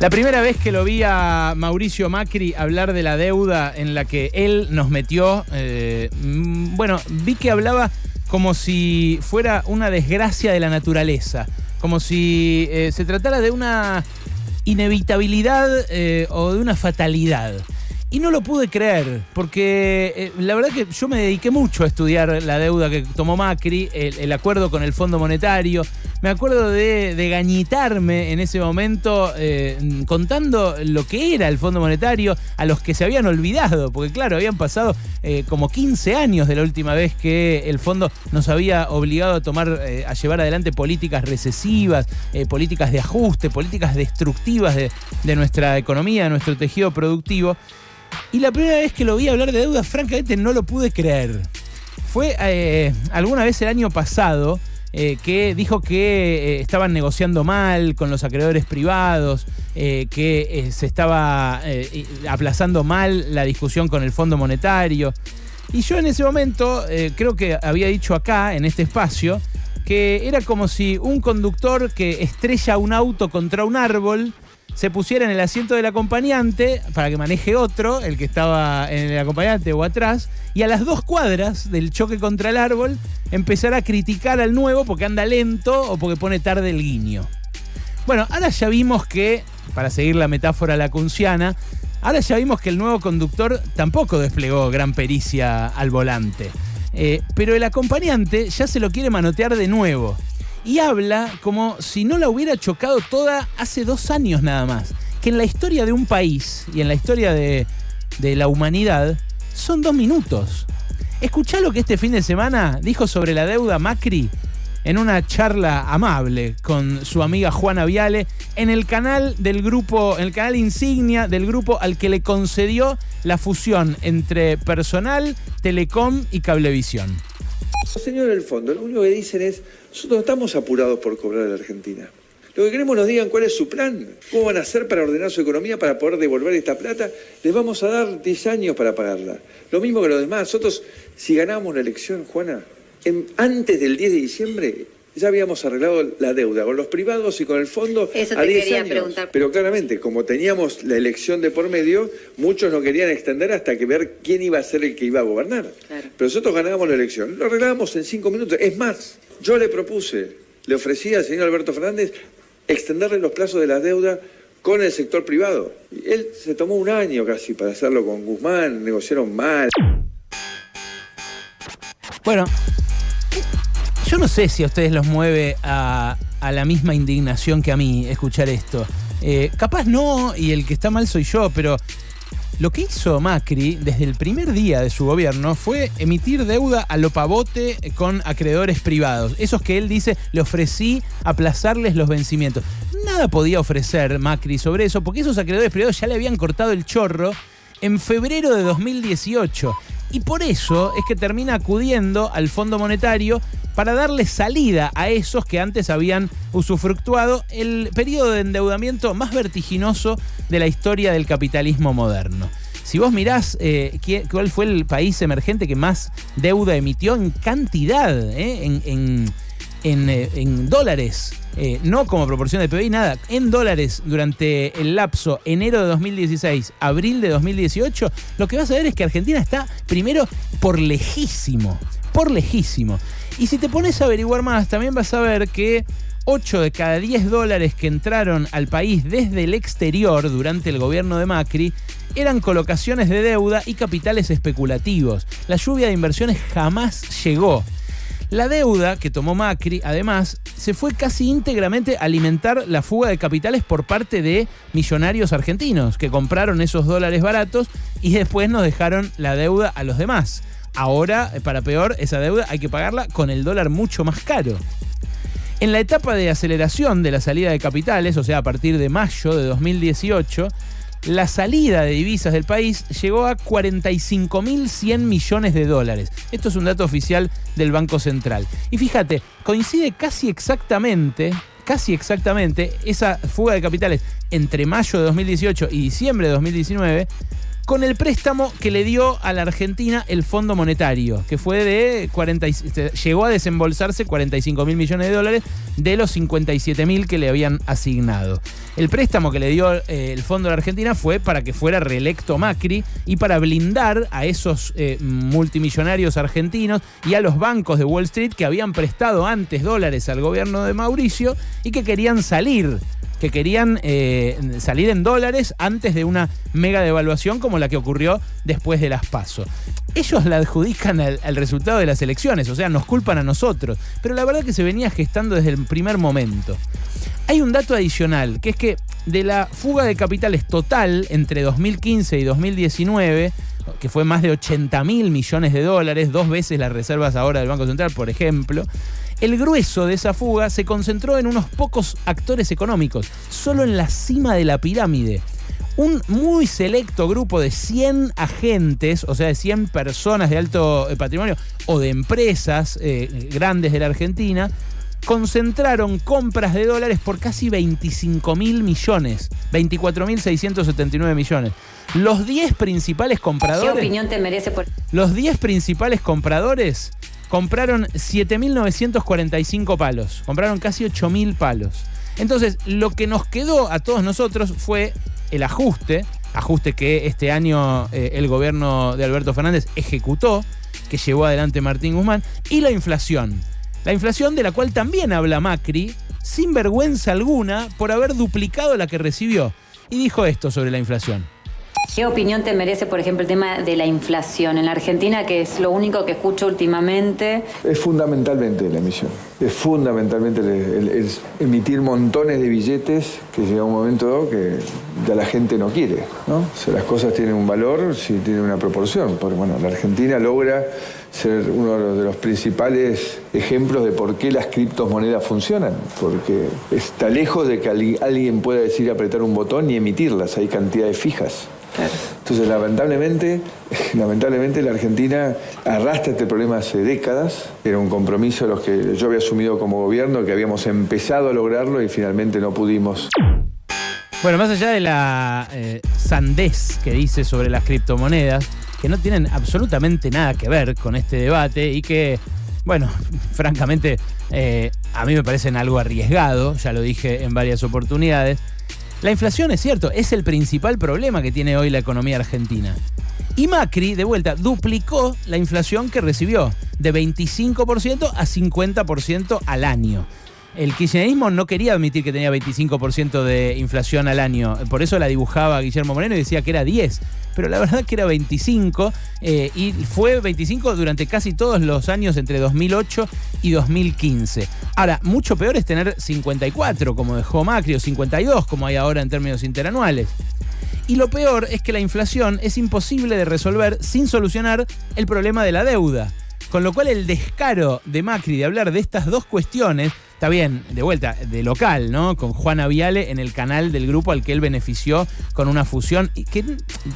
La primera vez que lo vi a Mauricio Macri hablar de la deuda en la que él nos metió, vi que hablaba como si fuera una desgracia de la naturaleza, como si se tratara de una inevitabilidad o de una fatalidad. Y no lo pude creer, porque la verdad que yo me dediqué mucho a estudiar la deuda que tomó Macri, el acuerdo con el Fondo Monetario. Me acuerdo de gañitarme en ese momento contando lo que era el Fondo Monetario a los que se habían olvidado, porque claro, habían pasado como 15 años de la última vez que el Fondo nos había obligado a llevar adelante políticas recesivas, políticas de ajuste, políticas destructivas de nuestra economía, de nuestro tejido productivo. Y la primera vez que lo vi hablar de deuda, francamente no lo pude creer. Fue alguna vez el año pasado que dijo que estaban negociando mal con los acreedores privados, que se estaba aplazando mal la discusión con el Fondo Monetario. Y yo en ese momento creo que había dicho acá, en este espacio, que era como si un conductor que estrella un auto contra un árbol se pusiera en el asiento del acompañante para que maneje otro, el que estaba en el acompañante o atrás, y a las 2 cuadras del choque contra el árbol empezara a criticar al nuevo porque anda lento o porque pone tarde el guiño. Bueno, ahora ya vimos que, para seguir la metáfora lacunciana, ahora ya vimos que el nuevo conductor tampoco desplegó gran pericia al volante. Pero el acompañante ya se lo quiere manotear de nuevo. Y habla como si no la hubiera chocado toda hace 2 años nada más. Que en la historia de un país y en la historia de la humanidad son 2 minutos. Escuchá lo que este fin de semana dijo sobre la deuda Macri en una charla amable con su amiga Juana Viale en el canal del grupo, en el canal insignia del grupo al que le concedió la fusión entre Personal, Telecom y Cablevisión. Los señores del fondo, lo único que dicen es: nosotros no estamos apurados por cobrar a la Argentina. Lo que queremos nos digan cuál es su plan, cómo van a hacer para ordenar su economía, para poder devolver esta plata. Les vamos a dar 10 años para pagarla. Lo mismo que los demás. Nosotros, si ganamos la elección, Juana, antes del 10 de diciembre ya habíamos arreglado la deuda con los privados y con el fondo. Eso a 10 quería años. Preguntar. Pero claramente, como teníamos la elección de por medio, muchos no querían extender hasta que ver quién iba a ser el que iba a gobernar. Claro. Pero nosotros ganábamos la elección, lo arreglábamos en 5 minutos. Es más, yo le ofrecí al señor Alberto Fernández extenderle los plazos de la deuda con el sector privado. Y él se tomó 1 año casi para hacerlo con Guzmán, negociaron mal. Bueno, yo no sé si a ustedes los mueve a la misma indignación que a mí escuchar esto. Capaz no, y el que está mal soy yo, pero lo que hizo Macri desde el primer día de su gobierno fue emitir deuda a lo pavote con acreedores privados. Esos que él dice, le ofrecí aplazarles los vencimientos. Nada podía ofrecer Macri sobre eso, porque esos acreedores privados ya le habían cortado el chorro en febrero de 2018. Y por eso es que termina acudiendo al Fondo Monetario para darle salida a esos que antes habían usufructuado el periodo de endeudamiento más vertiginoso de la historia del capitalismo moderno. Si vos mirás cuál fue el país emergente que más deuda emitió en cantidad, en dólares, no como proporción de PBI, nada, en dólares durante el lapso enero de 2016, abril de 2018, lo que vas a ver es que Argentina está primero por lejísimo. Y si te pones a averiguar más, también vas a ver que 8 de cada 10 dólares que entraron al país desde el exterior durante el gobierno de Macri eran colocaciones de deuda y capitales especulativos. La lluvia de inversiones jamás llegó. La deuda que tomó Macri, además, se fue casi íntegramente a alimentar la fuga de capitales por parte de millonarios argentinos que compraron esos dólares baratos y después nos dejaron la deuda a los demás. Ahora, para peor, esa deuda hay que pagarla con el dólar mucho más caro. En la etapa de aceleración de la salida de capitales, o sea, a partir de mayo de 2018, la salida de divisas del país llegó a 45.100 millones de dólares. Esto es un dato oficial del Banco Central. Y fíjate, coincide casi exactamente esa fuga de capitales entre mayo de 2018 y diciembre de 2019 con el préstamo que le dio a la Argentina el Fondo Monetario, que fue de llegó a desembolsarse 45 mil millones de dólares de los 57 mil que le habían asignado. El préstamo que le dio el Fondo de la Argentina fue para que fuera reelecto Macri y para blindar a esos multimillonarios argentinos y a los bancos de Wall Street que habían prestado antes dólares al gobierno de Mauricio y que querían salir en dólares antes de una mega devaluación como la que ocurrió después de las PASO. Ellos la adjudican al resultado de las elecciones, o sea, nos culpan a nosotros, pero la verdad que se venía gestando desde el primer momento. Hay un dato adicional, que es que de la fuga de capitales total entre 2015 y 2019, que fue más de 80 mil millones de dólares, 2 veces las reservas ahora del Banco Central, por ejemplo, el grueso de esa fuga se concentró en unos pocos actores económicos, solo en la cima de la pirámide. Un muy selecto grupo de 100 agentes, o sea, de 100 personas de alto patrimonio o de empresas grandes de la Argentina, concentraron compras de dólares por casi 25 mil millones, 24.679 millones. Los 10 principales compradores... ¿Qué opinión te merece por...? Los 10 principales compradores compraron 7.945 palos, compraron casi 8.000 palos. Entonces, lo que nos quedó a todos nosotros fue el ajuste que este año el gobierno de Alberto Fernández ejecutó, que llevó adelante Martín Guzmán, y la inflación. La inflación de la cual también habla Macri, sin vergüenza alguna, por haber duplicado la que recibió. Y dijo esto sobre la inflación. ¿Qué opinión te merece, por ejemplo, el tema de la inflación en la Argentina, que es lo único que escucho últimamente? Es fundamentalmente la emisión. Es fundamentalmente el emitir montones de billetes que llega un momento dado que ya la gente no quiere, ¿no? O sea, las cosas tienen un valor si tienen una proporción. Porque, bueno, la Argentina logra ser uno de los principales ejemplos de por qué las criptomonedas funcionan. Porque está lejos de que alguien pueda decir apretar un botón y emitirlas. Hay cantidades fijas. Claro. Entonces, lamentablemente la Argentina arrastra este problema hace décadas. Era un compromiso los que yo había asumido como gobierno, que habíamos empezado a lograrlo y finalmente no pudimos. Bueno, más allá de la sandez que dice sobre las criptomonedas, que no tienen absolutamente nada que ver con este debate y que, bueno, francamente, a mí me parecen algo arriesgado, ya lo dije en varias oportunidades. La inflación, es cierto, es el principal problema que tiene hoy la economía argentina. Y Macri, de vuelta, duplicó la inflación que recibió, de 25% a 50% al año. El kirchnerismo no quería admitir que tenía 25% de inflación al año, por eso la dibujaba Guillermo Moreno y decía que era 10%, pero la verdad que era 25%, y fue 25% durante casi todos los años entre 2008 y 2015. Ahora, mucho peor es tener 54%, como dejó Macri, o 52%, como hay ahora en términos interanuales. Y lo peor es que la inflación es imposible de resolver sin solucionar el problema de la deuda. Con lo cual el descaro de Macri de hablar de estas dos cuestiones, está bien, de vuelta, de local, ¿no? Con Juana Viale en el canal del grupo al que él benefició con una fusión que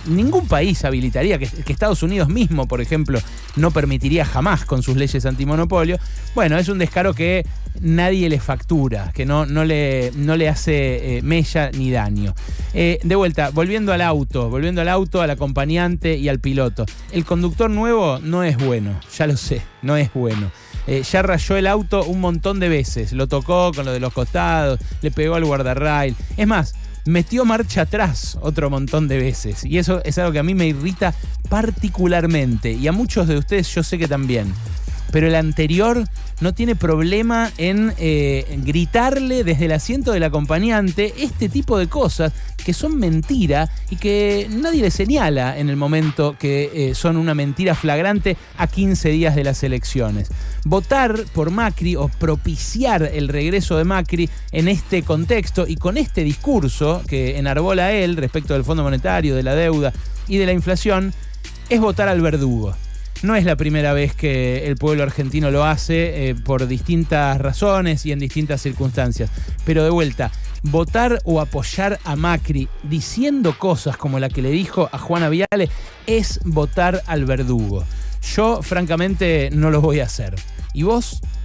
ningún país habilitaría, que Estados Unidos mismo, por ejemplo, no permitiría jamás con sus leyes antimonopolio. Bueno, es un descaro que nadie le factura, que no le hace mella ni daño. De vuelta, volviendo al auto, al acompañante y al piloto. El conductor nuevo no es bueno, ya lo sé, no es bueno. Ya rayó el auto un montón de veces, lo tocó con lo de los costados, le pegó al guardarrail. Es más, metió marcha atrás otro montón de veces. Y eso es algo que a mí me irrita particularmente. Y a muchos de ustedes yo sé que también. Pero el anterior no tiene problema en gritarle desde el asiento del acompañante este tipo de cosas que son mentira y que nadie le señala en el momento que son una mentira flagrante a 15 días de las elecciones. Votar por Macri o propiciar el regreso de Macri en este contexto y con este discurso que enarbola él respecto del Fondo Monetario, de la deuda y de la inflación, es votar al verdugo. No es la primera vez que el pueblo argentino lo hace por distintas razones y en distintas circunstancias. Pero de vuelta, votar o apoyar a Macri diciendo cosas como la que le dijo a Juana Viale es votar al verdugo. Yo, francamente, no lo voy a hacer. ¿Y vos?